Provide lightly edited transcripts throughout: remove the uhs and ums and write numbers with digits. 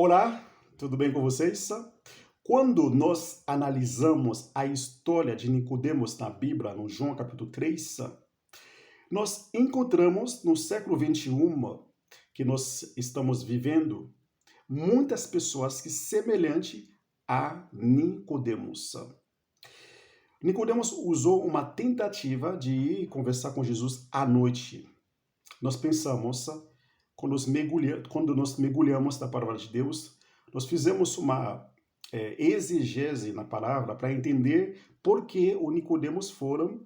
Olá, tudo bem com vocês? Quando nós analisamos a história de Nicodemos na Bíblia, no João capítulo 3, nós encontramos no século 21 que nós estamos vivendo muitas pessoas que semelhante a Nicodemos. Nicodemos usou uma tentativa de ir conversar com Jesus à noite. Nós pensamos, quando nós mergulhamos na palavra de Deus, nós fizemos uma exegese na palavra para entender por que o Nicodemos foram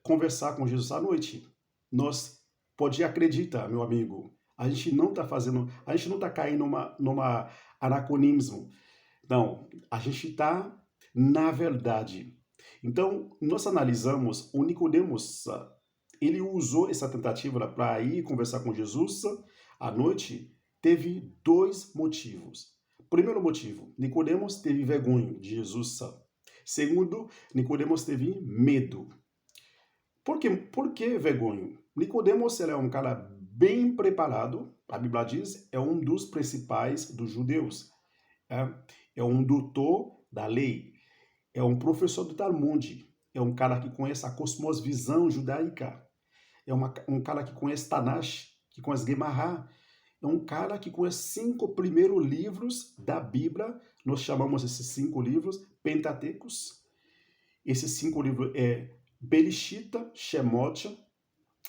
conversar com Jesus à noite. Nós pode acreditar, meu amigo, a gente não está caindo numa anacronismo. Não, a gente está na verdade. Então, nós analisamos o Nicodemos, ele usou essa tentativa para ir conversar com Jesus à noite, teve dois motivos. Primeiro motivo, Nicodemos teve vergonha de Jesus. Segundo, Nicodemos teve medo. Por que vergonha? Nicodemos é um cara bem preparado, a Bíblia diz, é um dos principais dos judeus. É um doutor da lei, é um professor do Talmud, é um cara que conhece a cosmovisão judaica, um cara que conhece Tanakh, que conhece Gemara, é um cara que conhece 5 primeiros livros da Bíblia. Nós chamamos esses 5 livros Pentateucos. Esses 5 livros é Bereshit, Shemot,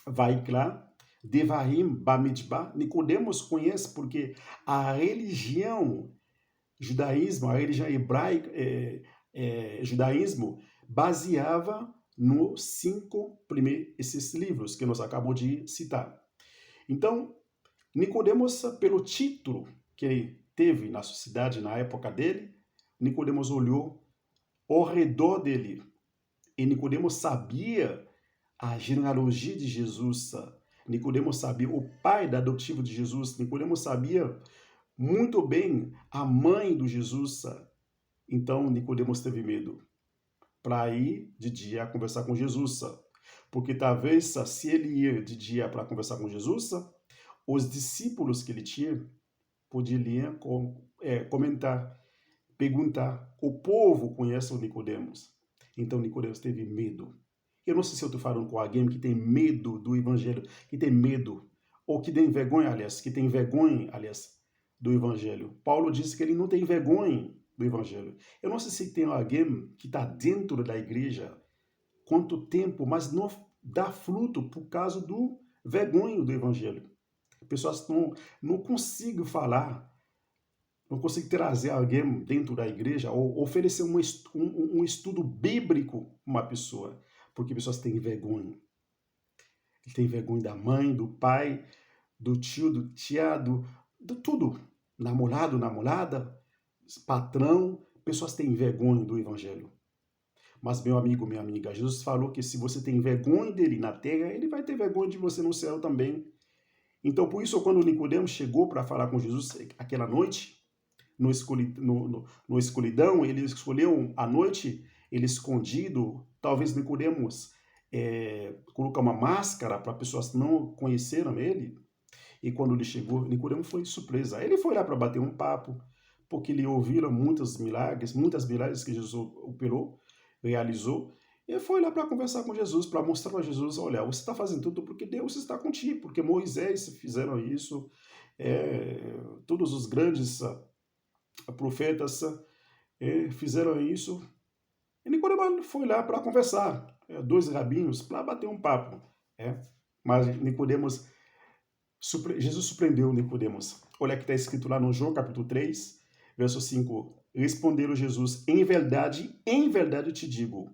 Vaikra, Devarim, Bamidbar. Nicodemos conhece porque a religião judaísmo, a religião hebraica, judaísmo, baseava nos 5 primeiros esses livros que nós acabamos de citar. Então, Nicodemos, pelo título que ele teve na sociedade na época dele, Nicodemos olhou ao redor dele e Nicodemos sabia a genealogia de Jesus. Nicodemos sabia o pai da adotivo de Jesus. Nicodemos sabia muito bem a mãe do Jesus. Então Nicodemos teve medo para ir de dia conversar com Jesus, porque talvez se ele ir de dia para conversar com Jesus, os discípulos que ele tinha poderiam comentar, perguntar. O povo conhece o Nicodemos. Então Nicodemos teve medo. Eu não sei se eu estou falando com alguém que tem medo do evangelho, que tem medo, ou que tem vergonha, aliás, do evangelho. Paulo disse que ele não tem vergonha do evangelho. Eu não sei se tem alguém que está dentro da igreja quanto tempo, mas não dá fruto por causa do vergonha do evangelho. Pessoas não conseguem falar, não conseguem trazer alguém dentro da igreja ou oferecer um estudo bíblico a uma pessoa, porque pessoas têm vergonha. Ele tem vergonha da mãe, do pai, do tio, do tiado, de tudo. Namorado, namorada, patrão, pessoas têm vergonha do evangelho. Mas, meu amigo, minha amiga, Jesus falou que se você tem vergonha dele na terra, ele vai ter vergonha de você no céu também. Então, por isso, quando Nicodemos chegou para falar com Jesus aquela noite, no escuridão, ele escolheu a noite, ele escondido, talvez Nicodemos colocar uma máscara para pessoas não conheceram ele. E quando ele chegou, Nicodemos foi surpresa. Ele foi lá para bater um papo, porque ele ouviram muitas milagres que Jesus operou, realizou. E foi lá para conversar com Jesus, para mostrar para Jesus, olha, você está fazendo tudo porque Deus está contigo, porque Moisés fizeram isso, todos os grandes profetas fizeram isso. E Nicodemos foi lá para conversar, 2 rabinhos, para bater um papo. Mas Nicodemos, Jesus surpreendeu Nicodemos. Olha que está escrito lá no João capítulo 3, verso 5. Responderam Jesus, em verdade eu te digo,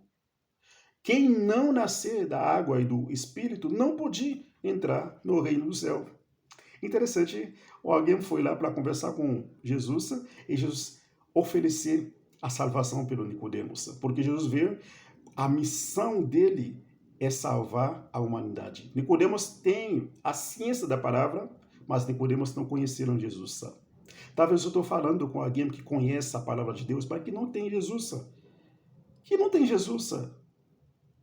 quem não nascer da água e do Espírito não pode entrar no reino do céu. Interessante, alguém foi lá para conversar com Jesus e Jesus oferecer a salvação pelo Nicodemos, porque Jesus veio, a missão dele é salvar a humanidade. Nicodemos tem a ciência da palavra, mas Nicodemos não conheceram Jesus. Talvez eu estou falando com alguém que conhece a palavra de Deus, mas que não tem Jesus. Que não tem Jesus.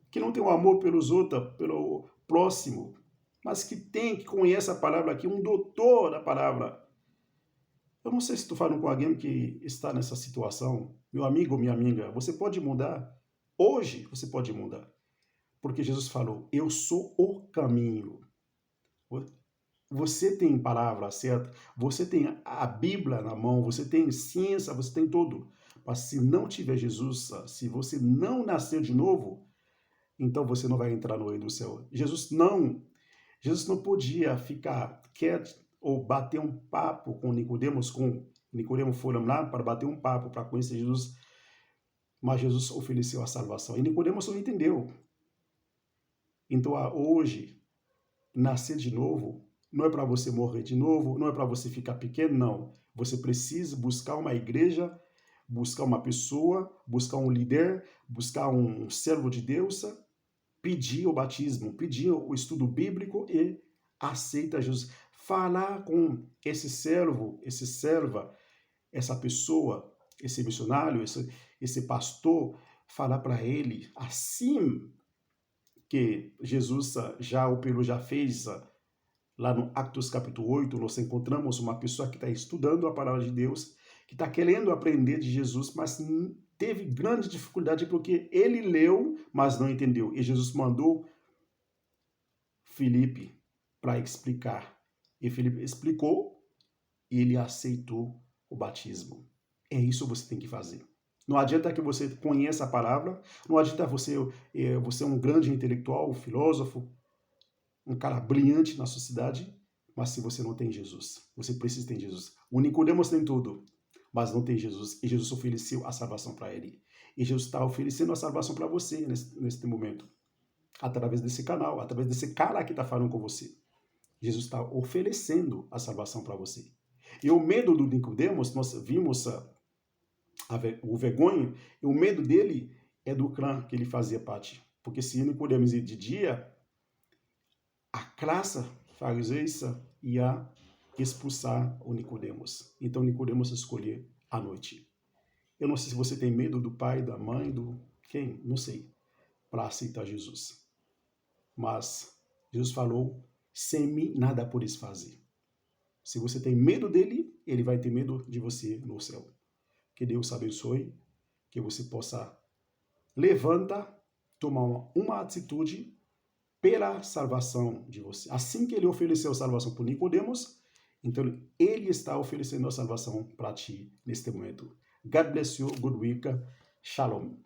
Que não tem o amor pelos outros, pelo próximo, mas que conhece a palavra aqui, um doutor da palavra. Eu não sei se estou falando com alguém que está nessa situação. Meu amigo, minha amiga, você pode mudar. Hoje você pode mudar. Porque Jesus falou, eu sou o caminho. Você tem palavra certa, você tem a Bíblia na mão, você tem ciência, você tem tudo. Mas se não tiver Jesus, se você não nascer de novo, então você não vai entrar no reino do céu. Jesus não podia ficar quieto ou bater um papo com Nicodemos, foram lá para bater um papo, para conhecer Jesus, mas Jesus ofereceu a salvação. E Nicodemos não entendeu. Então, hoje, nascer de novo não é para você morrer de novo, não é para você ficar pequeno, não. Você precisa buscar uma igreja, buscar uma pessoa, buscar um líder, buscar um servo de Deus, pedir o batismo, pedir o estudo bíblico e aceita Jesus. Falar com esse servo, esse serva, essa pessoa, esse missionário, esse pastor, falar para ele assim que Jesus já operou, já fez. Lá no Atos capítulo 8, nós encontramos uma pessoa que está estudando a palavra de Deus, que está querendo aprender de Jesus, mas teve grande dificuldade porque ele leu, mas não entendeu. E Jesus mandou Filipe para explicar. E Filipe explicou e ele aceitou o batismo. É isso que você tem que fazer. Não adianta que você conheça a palavra, não adianta você é um grande intelectual, um filósofo, um cara brilhante na sociedade, mas se você não tem Jesus, você precisa ter Jesus. O Nicodemos tem tudo, mas não tem Jesus, e Jesus ofereceu a salvação para ele. E Jesus está oferecendo a salvação para você neste momento, através desse canal, através desse cara que está falando com você. Jesus está oferecendo a salvação para você. E o medo do Nicodemos, nós vimos o vergonha, e o medo dele é do clã que ele fazia parte. Porque se Nicodemos ia de dia, a classe fariseica ia expulsar o Nicodemos. Então Nicodemos escolheu à noite. Eu não sei se você tem medo do pai, da mãe, do quem, não sei, para aceitar Jesus. Mas Jesus falou, sem mim nada podes fazer. Se você tem medo dele, ele vai ter medo de você no céu. Que Deus abençoe, que você possa levantar, tomar uma atitude pela salvação de você. Assim que ele ofereceu a salvação para Nicodemos, então ele está oferecendo a salvação para ti neste momento. God bless you. Good week. Shalom.